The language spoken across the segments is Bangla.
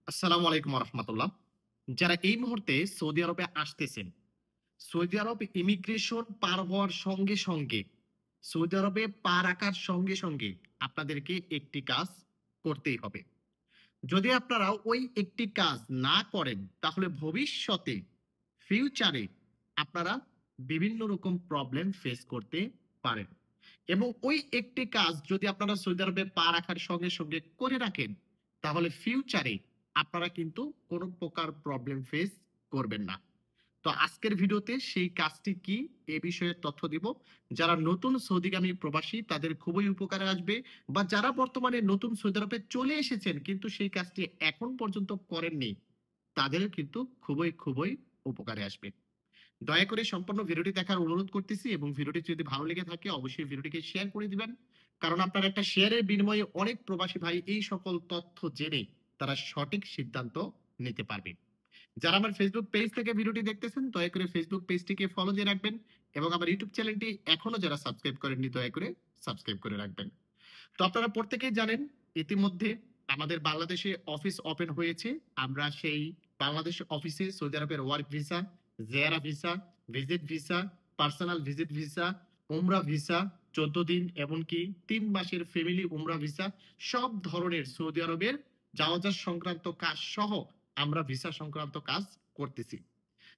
আসসালামু আলাইকুম রহমতুল্লাহ। যারা এই মুহূর্তে সৌদি আরবে আসতেছেন, সৌদি আরব ইমিগ্রেশন পার হওয়ার সঙ্গে সঙ্গে, সৌদি আরবে পা রাখার সঙ্গে সঙ্গে আপনাদেরকে একটি কাজ করতেই হবে। যদি আপনারা ওই একটি কাজ না করেন তাহলে ভবিষ্যতে ফিউচারে আপনারা বিভিন্ন রকম প্রবলেম ফেস করতে পারেন। এবং ওই একটি কাজ যদি আপনারা সৌদি আরবে পা রাখার সঙ্গে সঙ্গে করে রাখেন তাহলে ফিউচারে আপনারা কিন্তু কোনো প্রকার প্রবলেম ফেস করবেন না। তো আজকের ভিডিওতে সেই কাজটি কি এ বিষয়ে তথ্য দিব। যারা নতুন সৌদিগামী প্রবাসী তাদের খুবই উপকারে আসবে, বা যারা বর্তমানে নতুন সৌদি আরবে চলে এসেছেন কিন্তু সেই কাজটি এখন পর্যন্ত করেননি তাদের কিন্তু খুবই খুবই উপকারে আসবে। দয়া করে সম্পূর্ণ ভিডিওটি দেখার অনুরোধ করতেছি, এবং ভিডিওটি যদি ভালো লেগে থাকে অবশ্যই ভিডিওটিকে শেয়ার করে দিবেন। কারণ আপনার একটা শেয়ারের বিনিময়ে অনেক প্রবাসী ভাই এই সকল তথ্য জেনে তারা সঠিক সিদ্ধান্ত নিতে পারবে। যারা আমার ফেসবুক পেজ থেকে ভিডিওটি দেখতেছেন দয়া করে ফেসবুক পেজটিকে ফলো দিয়ে রাখবেন, এবং আমার ইউটিউব চ্যানেলটি এখনো যারা সাবস্ক্রাইব করেননি দয়া করে সাবস্ক্রাইব করে রাখবেন। তো আপনারা প্রত্যেকেই জানেন ইতিমধ্যে আমাদের বাংলাদেশে অফিস ওপেন হয়েছে। আমরা সেই বাংলাদেশ অফিসে সৌদি আরবের work visa, Jiara visa, visit visa, personal visit visa, উমরা ভিসা 14 দিন, এমনকি 3 মাসের ফ্যামিলি উমরা ভিসা, সব ধরনের সৌদি আরবের যাওয়া সংক্রান্ত কাজ সহ আমরা ভিসা সংক্রান্ত কাজ করতেছি।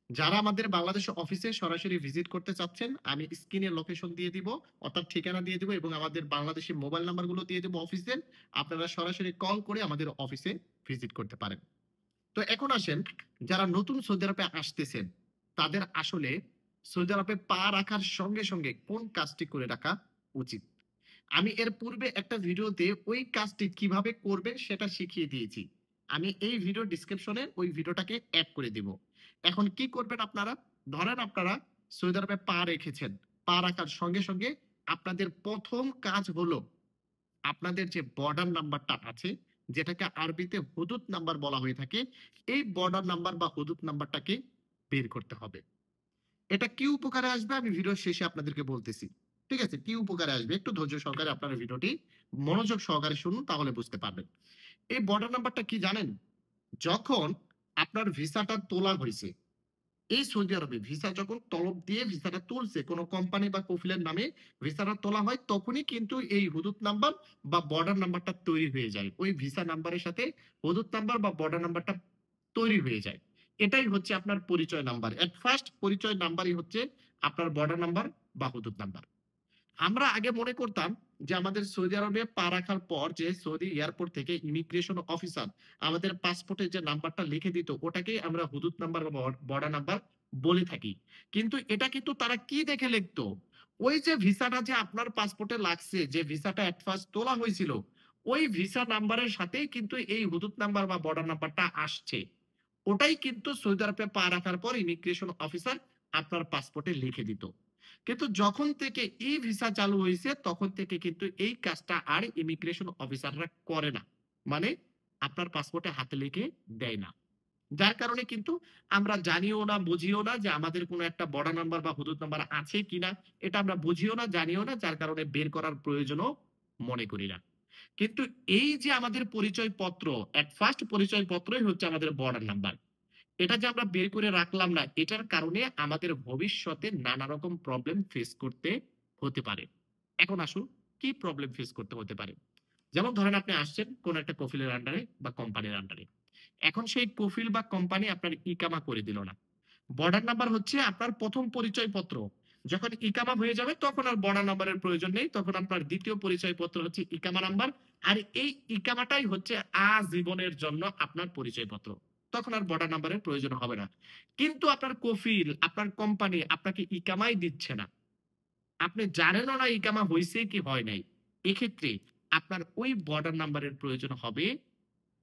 যারা আমাদের বাংলাদেশ অফিসে সরাসরি ভিজিট করতে চাচ্ছেন আমি স্ক্রিনে লোকেশন দিয়ে দিব, অর্থাৎ ঠিকানা দিয়ে দিব, এবং আমাদের বাংলাদেশি মোবাইল নাম্বারগুলো দিয়ে দেবো অফিসের। আপনারা সরাসরি কল করে আমাদের অফিসে ভিজিট করতে পারেন। তো এখন আসেন, যারা নতুন সৌদি আরবে আসতেছেন তাদের আসলে সৌদি আরবে পা রাখার সঙ্গে সঙ্গে কোন কাজটি করে রাখা উচিত। আমি এর পূর্বে একটা ভিডিওতে ওই কাজটি কিভাবে করবেন সেটা শিখিয়ে দিয়েছি। আমি এই ভিডিও ডিসক্রিপশনে ওই ভিডিওটাকে অ্যাড করে দিব। এখন কি করবেন আপনারা, ধরেন আপনারা সৌদি আরবে পা রেখেছেন, পা রাখার সঙ্গে সঙ্গে আপনাদের প্রথম কাজ হলো আপনাদের যে বর্ডার নাম্বারটা আছে, যেটাকে আরবিতে হুদুদ নাম্বার বলা হয়ে থাকে, এই বর্ডার নাম্বার বা হুদুদ নাম্বারটাকে বের করতে হবে। এটা কি উপকারে আসবে আমি ভিডিওর শেষে আপনাদেরকে বলতেছি। ঠিক আছে, কি উপকারে আসবে একটু ধৈর্য সহকারে আপনারা ভিডিওটি মনোযোগ সহকারে শুনুন, তাহলে বুঝতে পারবেন। এই বর্ডার নাম্বারটা কি জানেন? যখন আপনার ভিসাটা তোলা হয়েছে, এই সৌদি আরবে ভিসা যখন তলব দিয়ে ভিসাটা তুলছে কোনো কোম্পানি বা কফিলের নামে ভিসাটা তোলা হয়, তখনই কিন্তু এই হুদুদ নাম্বার বা বর্ডার নাম্বারটা তৈরি হয়ে যায়। ওই ভিসা নাম্বারের সাথে হুদুদ নাম্বার বা বর্ডার নাম্বারটা তৈরি হয়ে যায়। এটাই হচ্ছে আপনার পরিচয় নাম্বার। এট ফার্স্ট পরিচয় নাম্বারই হচ্ছে আপনার বর্ডার নাম্বার বা হুদুদ নাম্বার। আমরা আগে মনে করতাম যে আমাদের সৌদি আরবে পা রাখার পর যে সৌদি এয়ারপোর্ট থেকে ইমিগ্রেশন অফিসার আমাদের পাসপোর্টের যে নাম্বারটা লিখে দিত ওটাকেই আমরা হুদুদ নাম্বার বা বর্ডার নাম্বার বলে থাকি। কিন্তু এটা কিন্তু তারা কি দেখে লিখতো, ওই যে ভিসাটা যে আপনার পাসপোর্টে লাগছে, যে ভিসাটা এট ফার্স্ট তোলা হয়েছিল, ওই ভিসা নাম্বারের সাথেই কিন্তু এই হুদুদ নাম্বার বা বর্ডার নাম্বারটা আসছে। ওটাই কিন্তু সৌদি আরবে পা রাখার পর ইমিগ্রেশন অফিসার আপনার পাসপোর্টে লিখে দিত। কিন্তু যখন থেকে ই ভিসা চালু হয়েছে তখন থেকে কিন্তু এই কাজটা আর ইমিগ্রেশন অফিসাররা করে না। মানে আপনার পাসপোর্টে হাতে লিখে দেয় না। যার কারণে কিন্তু আমরা জানিও না বুঝিও না যে আমাদের কোনো একটা বর্ডার নাম্বার বা হুদুদ নাম্বার আছে কিনা। এটা আমরা বুঝিও না জানিও না, যার কারণে বের করার প্রয়োজনও মনে করি না। কিন্তু এই যে আমাদের পরিচয় পত্র, এট ফার্স্ট পরিচয় পত্রই হচ্ছে আমাদের বর্ডার নাম্বার। এটা যে আমরা বের করে রাখলাম না, এটার কারণে আমাদের ভবিষ্যতে নানা রকম প্রবলেম ফেস করতে হতে পারে। এখন আসুন, কি প্রবলেম ফেস করতে হতে পারে। যেমন ধরেন আপনি আসছেন কোন একটা কফিলের আন্ডারে বা কোম্পানির আন্ডারে। এখন সেই কফিল বা কোম্পানি আপনার ইকামা করে দিল না। বর্ডার নাম্বার হচ্ছে আপনার প্রথম পরিচয় পত্র। যখন ইকামা হয়ে যাবে তখন আর বর্ডার নাম্বারের প্রয়োজন নেই, তখন আপনার দ্বিতীয় পরিচয় পত্র হচ্ছে ইকামা নাম্বার। আর এই ইকামাটাই হচ্ছে আজীবনের জন্য আপনার পরিচয় পত্র। তখন আর বর্ডার নাম্বারের প্রয়োজন হবে না। কিন্তু আপনার কফিল আপনার কোম্পানি আপনাকে ইকামাই দিচ্ছে না, আপনি জানেনও না ইকামা হইছে কি হয় নাই। এক্ষেত্রে আপনার ওই বর্ডার নাম্বারের প্রয়োজন হবে।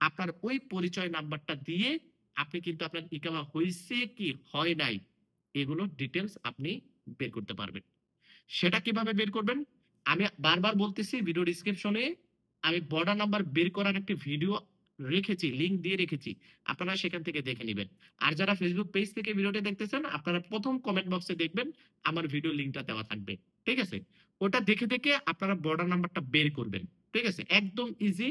আপনার ওই পরিচয় নাম্বারটা দিয়ে আপনি কিন্তু আপনার ইকামা হইছে কি হয় নাই এগুলো ডিটেলস আপনি বের করতে পারবেন। সেটা কিভাবে বের করবেন? আমি বারবার বলতেছি, ভিডিও ডেসক্রিপশনে আমি বর্ডার নাম্বার বের করার একটা ভিডিও রেখেছি, লিংক দিয়ে রেখেছি। আপনারা সেখান থেকে দেখে নিবেন। আর যারা ফেসবুক পেজ থেকে ভিডিওটা দেখতেছেন আপনারা প্রথম কমেন্ট বক্সে দেখবেন আমার ভিডিও লিংকটা দেওয়া থাকবে। ঠিক আছে? ওটা দেখে দেখে আপনারা বর্ডার নাম্বারটা বের করবেন। ঠিক আছে? একদম ইজি।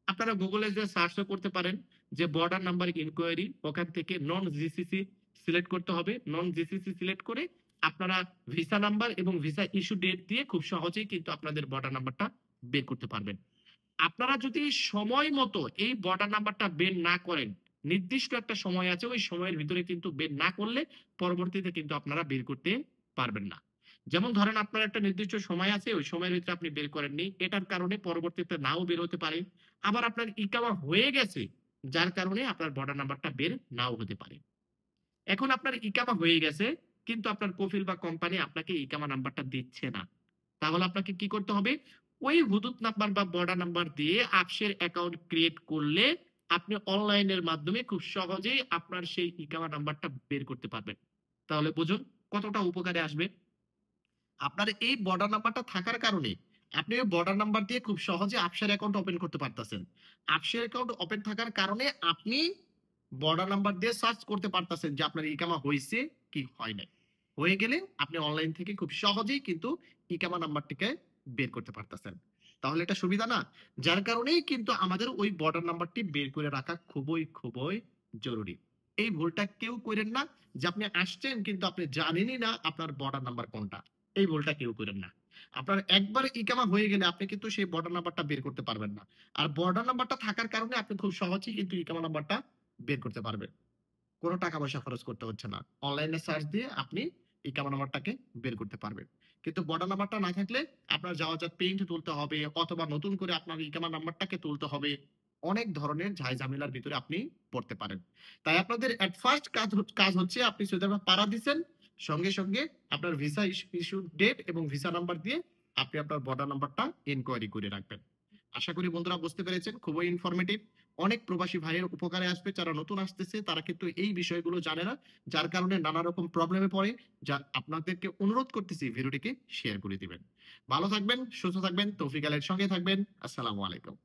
আপনারা গুগলে যে সার্চও করতে পারেন যে বর্ডার নাম্বার ইনকোয়ারি, ওখান থেকে নন জিসিসি সিলেক্ট করতে হবে। নন জিসিসি সিলেক্ট করে আপনারা ভিসা নাম্বার এবং ভিসা ইস্যু ডেট দিয়ে খুব সহজেই কিন্তু আপনাদের বর্ডার নাম্বারটা বের করতে পারবেন। আপনারা যদি সময় মতো এই বর্ডার নাম্বারটা বের না করেন, নির্দিষ্ট একটা সময় আছে, ওই সময়ের ভিতরে কিন্তু বের না করলে পরবর্তীতে কিন্তু আপনারা বের করতে পারবেন না। যেমন ধরেন আপনার একটা নির্দিষ্ট সময় আছে, ওই সময়ের ভিতরে আপনি বের করেননি, এটার কারণে পরবর্তীতে নাও বের হতে পারে। আবার আপনার ইকামা হয়ে গেছে, যার কারণে আপনার বর্ডার নাম্বারটা বের নাও হতে পারে। এখন আপনার ইকামা হয়ে গেছে, কিন্তু আপনার কফিল বা কোম্পানি আপনাকে ইকামা নাম্বারটা দিচ্ছে না। তাহলে আপনাকে কি করতে হবে? ওই হুদুদ নাম্বার বা বর্ডার নাম্বার দিয়ে আফসের অ্যাকাউন্ট ক্রিয়েট করলে আপনি অনলাইনের মাধ্যমে খুব সহজেই আপনার সেই ইকামা নাম্বারটা বের করতে পারবেন। তাহলে বুঝুন কতটা উপকারে আসবে। আপনার এই বর্ডার নাম্বারটা থাকার কারণে আপনি ওই বর্ডার নাম্বার দিয়ে খুব সহজে আপসের অ্যাকাউন্ট ওপেন করতে পারতেছেন। আপসের অ্যাকাউন্ট ওপেন থাকার কারণে আপনি বর্ডার নাম্বার দিয়ে সার্চ করতে পারতেছেন যে আপনার ইকামা হয়েছে কি হয় নাই। হয়ে গেলে আপনি অনলাইন থেকে খুব সহজেই কিন্তু ইকামা নাম্বারটিকে বের করতে পারতেছেন। তাহলে এটা সুবিধা না? যার কারণেই কিন্তু আমাদের ওই বর্ডার নাম্বারটি বের করে রাখা খুবই খুবই জরুরি। এই ভুলটা কেউ করেন না যে আপনি আসছেন কিন্তু আপনি জানেনই না আপনার বর্ডার নাম্বার কোনটা। এই ভুলটা কেউ করেন না। আপনার একবার ইকামা হয়ে গেলে আপনি কিন্তু সেই বর্ডার নাম্বারটা বের করতে পারবেন না। আর বর্ডার নাম্বারটা থাকার কারণে আপনি খুব সহজেই কিন্তু ইকামা নাম্বারটা বের করতে পারবেন। কোন টাকা পয়সা খরচ করতে হচ্ছে না। অনলাইনে সার্চ দিয়ে আপনি ইকামা নাম্বারটাকে বের করতে পারবেন। কিন্তু বর্ডার নাম্বারটা না থাকলে আপনার যাওয়াজাত পেইন্ট তুলতে হবে অথবা নতুন করে আপনার ইকামা নাম্বারটাকে তুলতে হবে। অনেক ধরনের ঝাই-ঝামেলার ভিতরে আপনি পড়তে পারেন। তাই আপনাদের এট ফার্স্ট কাজ হচ্ছে আপনি সৌদি আরবে পাড়া দিছেন। সঙ্গে, সঙ্গে আপনার ভিসা ইস্যু ডেট এবং ভিসা নাম্বার দিয়ে আপনি আপনার বর্ডার নাম্বারটা ইনকোয়ারি করে রাখবেন। আশা করি বন্ধুরা বুঝতে পেরেছেন। খুবই ইনফরমেটিভ। অনেক প্রবাসী ভাইয়ের উপকারে আসবে। যারা নতুন আসতেছে তারা কিন্তু এই বিষয়গুলো জানে না। যার কারণে নানা রকম প্রবলেমে পড়ে। যা আপনাদেরকে অনুরোধ করতেছি ভিডিওটিকে শেয়ার করে দিবেন। ভালো থাকবেন, সুস্থ থাকবেন, তৌফিক আলের সঙ্গে থাকবেন। আসসালামু আলাইকুম।